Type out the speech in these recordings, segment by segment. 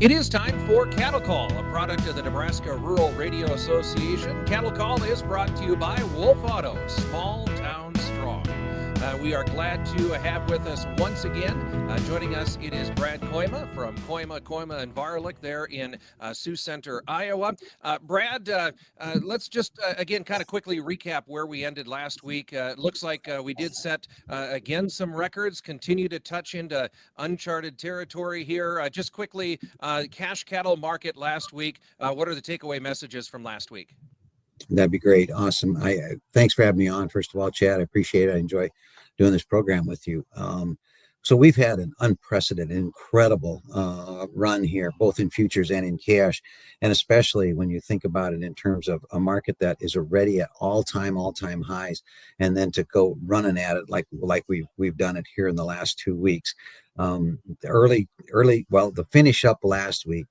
It is time for Cattle Call, a product of the Nebraska Rural Radio Association. Cattle Call is brought to you by Wolf Auto, small town strong. We are glad to have with us once again. Joining us, it is Brad Kooima from Kooima, and Varilek there in Sioux Center, Iowa. Brad, let's just again kind of quickly recap where we ended last week. It looks like we did set again some records, continue to touch into uncharted territory here. Just quickly, cash cattle market last week. What are the takeaway messages from last week? That'd be great. Awesome. Thanks for having me on. First of all, Chad, I appreciate it. I enjoy doing this program with you. So we've had an unprecedented, incredible run here, both in futures and in cash, and especially when you think about it in terms of a market that is already at all-time highs, and then to go running at it like we've done it here in the last 2 weeks. The finish up last week,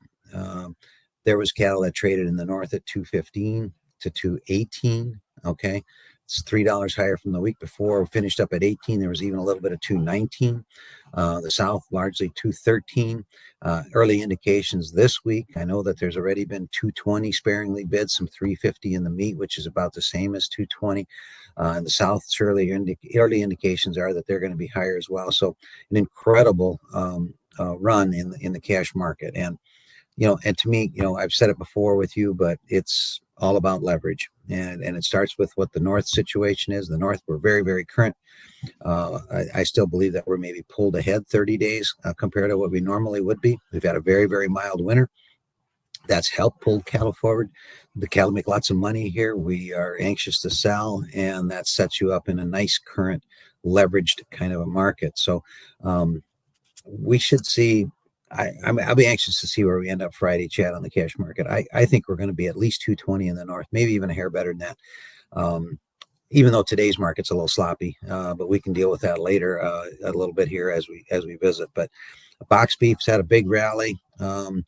there was cattle that traded in the north at 215 to 218. Okay. It's $3 higher from the week before. We finished up at 18. There was even a little bit of 219. The South largely 213. Early indications this week. I know that there's already been 220 sparingly bid, some 350 in the meat, which is about the same as 220. In the South, early indications are that they're going to be higher as well. So an incredible run in the cash market. And and to me, I've said it before with you, but it's all about leverage. And it starts with what the North situation is. The North, we're very, very current. I still believe that we're maybe pulled ahead 30 days compared to what we normally would be. We've had a very, very mild winter. That's helped pull cattle forward. The cattle make lots of money here. We are anxious to sell, and that sets you up in a nice current leveraged kind of a market. So we should see. I'll be anxious to see where we end up Friday, Chad, on the cash market. I think we're going to be at least 220 in the north, maybe even a hair better than that. Even though today's market's a little sloppy, but we can deal with that later a little bit here as we visit. But box beef's had a big rally, and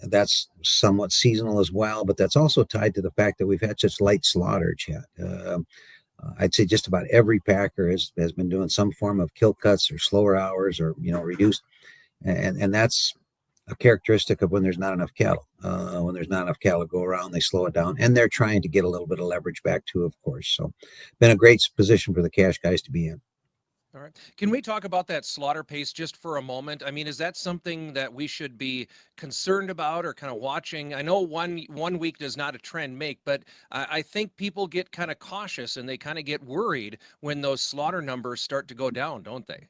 that's somewhat seasonal as well. But that's also tied to the fact that we've had such light slaughter, Chad. I'd say just about every packer has been doing some form of kill cuts or slower hours or reduced. And that's a characteristic of when there's not enough cattle. When there's not enough cattle to go around, they slow it down. And they're trying to get a little bit of leverage back too, of course. So been a great position for the cash guys to be in. All right. Can we talk about that slaughter pace just for a moment? I mean, is that something that we should be concerned about or kind of watching? I know one week does not a trend make, but I think people get kind of cautious and they kind of get worried when those slaughter numbers start to go down, don't they?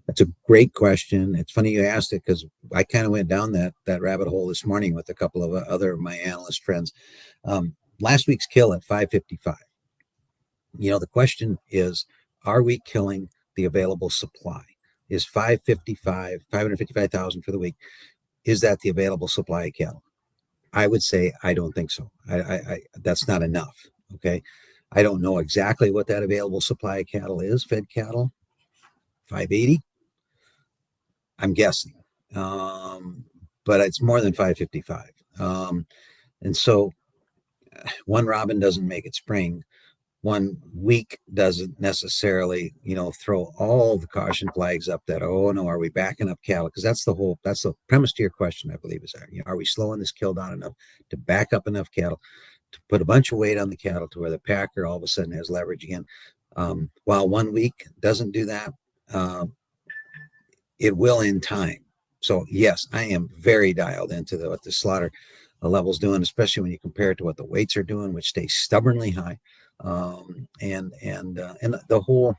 That's a great question. It's funny you asked it because I kind of went down that rabbit hole this morning with a couple of other of my analyst friends. Last week's kill at 555. The question is, are we killing the available supply? Is 555,000 for the week? Is that the available supply of cattle? I would say I don't think so. I that's not enough. Okay. I don't know exactly what that available supply of cattle is, fed cattle. 580. I'm guessing, but it's more than 555. And so one robin doesn't make it spring. 1 week doesn't necessarily, throw all the caution flags up that, oh no, are we backing up cattle? Because that's the premise to your question, I believe, is that, are we slowing this kill down enough to back up enough cattle to put a bunch of weight on the cattle to where the packer all of a sudden has leverage again? While 1 week doesn't do that, it will in time. So yes, I am very dialed into what the slaughter level's doing, especially when you compare it to what the weights are doing, which stay stubbornly high. And the whole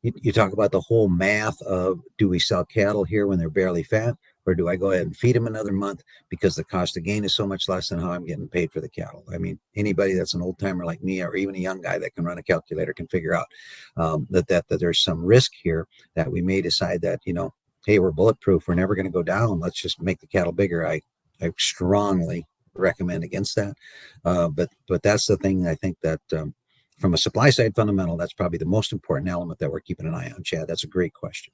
you talk about the whole math of, do we sell cattle here when they're barely fat, or do I go ahead and feed them another month because the cost of gain is so much less than how I'm getting paid for the cattle? I mean, anybody that's an old timer like me, or even a young guy that can run a calculator, can figure out that there's some risk here, that we may decide that, hey, we're bulletproof, we're never going to go down, let's just make the cattle bigger. I strongly recommend against that. But that's the thing. I think that from a supply side fundamental, that's probably the most important element that we're keeping an eye on, Chad. That's a great question.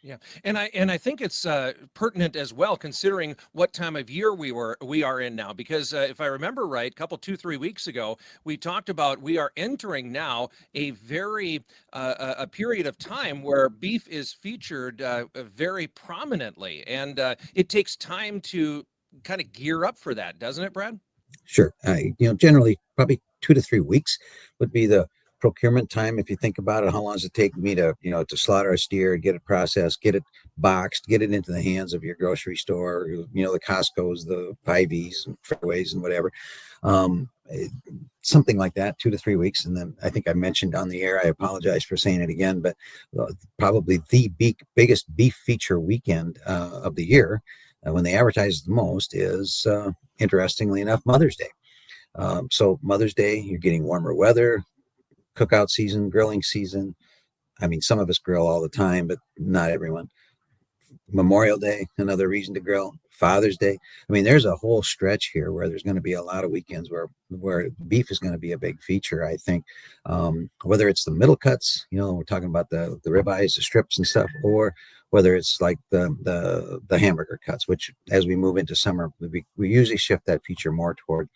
Yeah, and I think it's pertinent as well, considering what time of year we are in now. Because if I remember right, a couple 2-3 weeks ago, we talked about we are entering now a very a period of time where beef is featured very prominently, and it takes time to kind of gear up for that, doesn't it, Brad? Sure. Generally probably 2 to 3 weeks would be the procurement time. If you think about it, how long does it take me to, to slaughter a steer, get it processed, get it boxed, get it into the hands of your grocery store, the Costco's, the Hy-Vees and Fairways and whatever. Something like that, 2 to 3 weeks. And then I think I mentioned on the air, I apologize for saying it again, but probably the biggest beef feature weekend of the year, when they advertise the most, is interestingly enough, Mother's Day. So Mother's Day, you're getting warmer weather, cookout season, grilling season. I mean, some of us grill all the time, but not everyone. Memorial Day, another reason to grill. Father's Day. I mean, there's a whole stretch here where there's going to be a lot of weekends where beef is going to be a big feature, I think. Whether it's the middle cuts, we're talking about the ribeyes, the strips and stuff, or whether it's like the hamburger cuts, which as we move into summer, we usually shift that feature more toward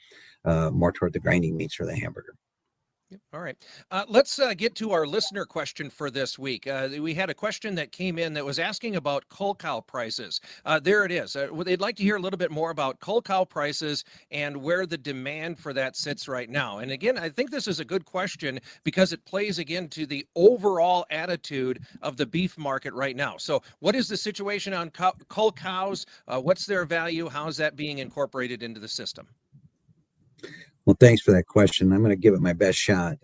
the grinding meats for the hamburger. All right. Let's get to our listener question for this week. We had a question that came in that was asking about cull cow prices. There it is. They'd like to hear a little bit more about cull cow prices and where the demand for that sits right now. And again, I think this is a good question because it plays again to the overall attitude of the beef market right now. So what is the situation on cull cows? What's their value? How is that being incorporated into the system? Well, thanks for that question. I'm going to give it my best shot.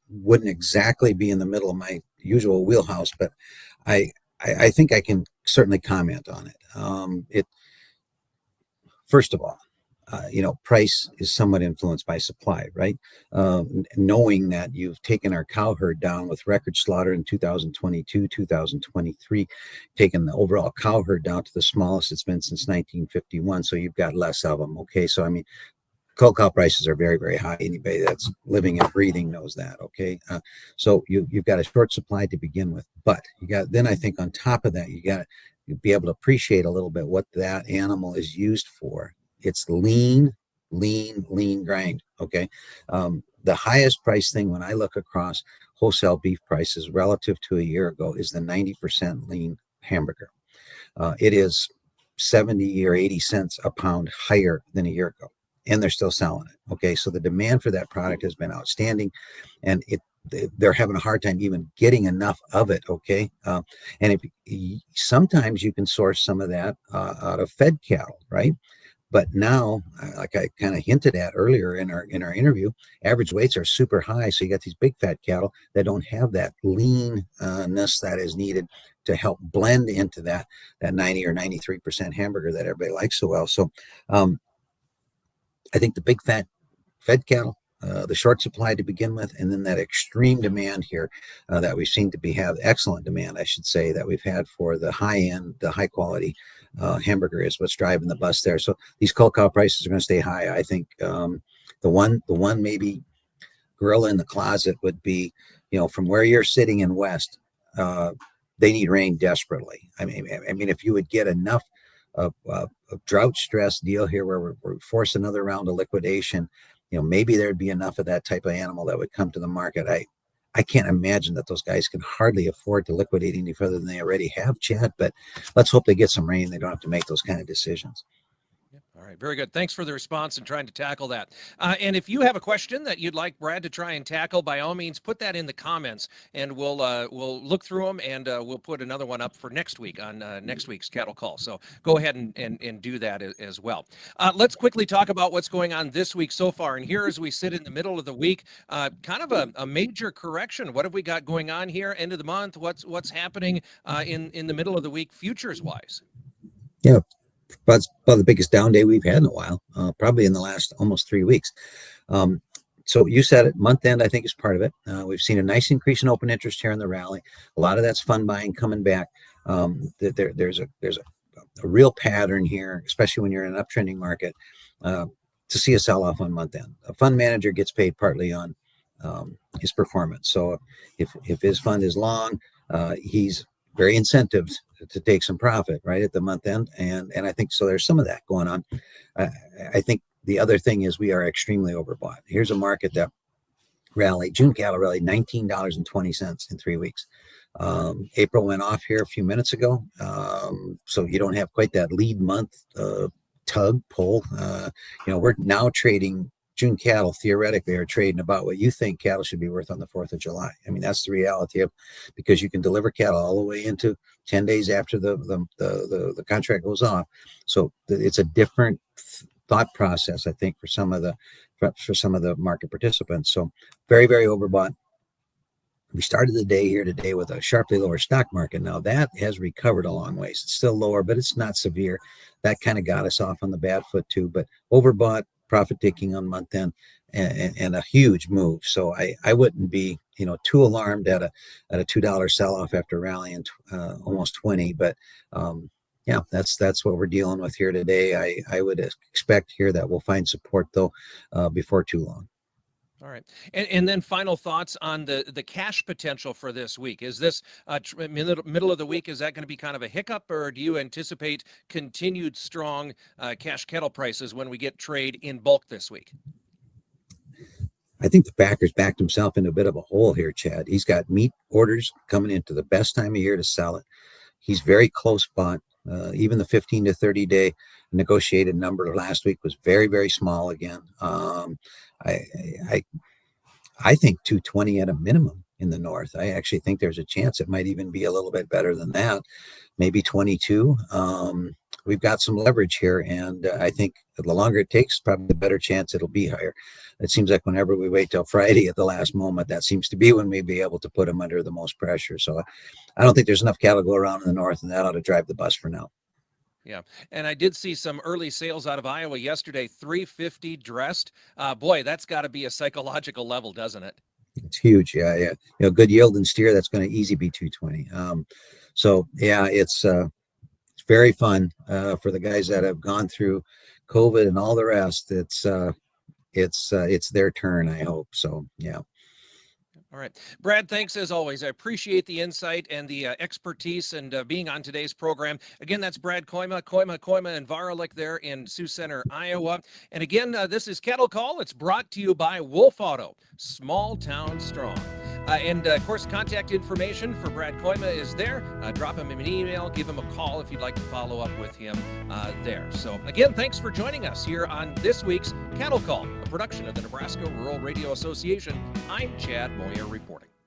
Wouldn't exactly be in the middle of my usual wheelhouse, but I think I can certainly comment on it. First of all, price is somewhat influenced by supply, right? Knowing that you've taken our cow herd down with record slaughter in 2022, 2023, taken the overall cow herd down to the smallest it's been since 1951. So you've got less of them. Okay. So, I mean, cull cow prices are very, very high. Anybody that's living and breathing knows that. Okay. So you've got a short supply to begin with, but then I think on top of that, you got to be able to appreciate a little bit what that animal is used for. It's lean grind. Okay. The highest price thing when I look across wholesale beef prices relative to a year ago is the 90% lean hamburger. It is 70 or 80 cents a pound higher than a year ago, and they're still selling it. Okay. So the demand for that product has been outstanding, and they're having a hard time even getting enough of it. Okay. And sometimes you can source some of that out of fed cattle, right? But now, like I kind of hinted at earlier in our interview, average weights are super high. So you got these big fat cattle that don't have that leanness that is needed to help blend into that 90 or 93% hamburger that everybody likes so well. So I think the big fat fed cattle, the short supply to begin with, and then that extreme demand here that we seem to have excellent demand, I should say, that we've had for the high end, the high quality hamburger is what's driving the bus there. So these cull cow prices are going to stay high. I think the one maybe gorilla in the closet would be, from where you're sitting in West, they need rain desperately. I mean, if you would get enough of a drought stress deal here where we're force another round of liquidation, maybe there'd be enough of that type of animal that would come to the market. I can't imagine that those guys can hardly afford to liquidate any further than they already have, Chad, but let's hope they get some rain. They don't have to make those kind of decisions. All right, very good. Thanks for the response and trying to tackle that. And if you have a question that you'd like Brad to try and tackle, by all means, put that in the comments, and we'll look through them, and we'll put another one up for next week on next week's Cattle Call. So go ahead and do that as well. Let's quickly talk about what's going on this week so far. And here, as we sit in the middle of the week, kind of a major correction. What have we got going on here? End of the month. What's happening in the middle of the week, futures wise? Yeah. But it's about the biggest down day we've had in a while, probably in the last almost 3 weeks. So you said it, month end, I think, is part of it. We've seen a nice increase in open interest here in the rally. A lot of that's fund buying coming back. There's a real pattern here, especially when you're in an uptrending market, to see a sell off on month end. A fund manager gets paid partly on his performance. So if his fund is long, he's very incentived to take some profit right at the month end, and I think so. There's some of that going on. I think the other thing is we are extremely overbought. Here's a market that rallied. June cattle rallied $19.20 in 3 weeks. April went off here a few minutes ago, so you don't have quite that lead month tug pull. We're now trading June cattle. Theoretically, are trading about what you think cattle should be worth on the 4th of July. I mean, that's the reality of, because you can deliver cattle all the way into 10 days after the contract goes off. So it's a different thought process, I think, for some of the market participants. So very, very overbought. We started the day here today with a sharply lower stock market. Now that has recovered a long ways. It's still lower, but it's not severe. That kind of got us off on the bad foot too, but overbought, profit taking on month end, and a huge move. So I wouldn't be, too alarmed at a $2 sell off after rallying almost 20, but yeah, that's what we're dealing with here today. I would expect here that we'll find support though before too long. All right. And then final thoughts on the cash potential for this week. Is this middle of the week, is that going to be kind of a hiccup, or do you anticipate continued strong cash cattle prices when we get trade in bulk this week? I think the backer's backed himself into a bit of a hole here, Chad. He's got meat orders coming into the best time of year to sell it. He's very close bought. Even the 15 to 30 day negotiated number last week was very, very small again. I think 220 at a minimum in the north. I actually think there's a chance it might even be a little bit better than that, maybe 22. We've got some leverage here, and I think the longer it takes, probably the better chance it'll be higher. It seems like whenever we wait till Friday at the last moment, that seems to be when we'd be able to put them under the most pressure. So I don't think there's enough cattle go around in the north, and that ought to drive the bus for now. Yeah. And I did see some early sales out of Iowa yesterday, 350 dressed. Boy, that's got to be a psychological level, doesn't it? It's huge. Yeah. Good yield and steer, that's going to easy be 220. So yeah, it's very fun for the guys that have gone through COVID and all the rest. It's their turn, I hope. So yeah. All right. Brad, thanks as always. I appreciate the insight and the expertise and being on today's program. Again, that's Brad Kooima, and Varilek there in Sioux Center, Iowa. And again, this is Cattle Call. It's brought to you by Wolf Auto, small town strong. And of course, contact information for Brad Kooima is there. Drop him an email, give him a call if you'd like to follow up with him there. So again, thanks for joining us here on this week's Cattle Call, a production of the Nebraska Rural Radio Association. I'm Chad Moyer reporting.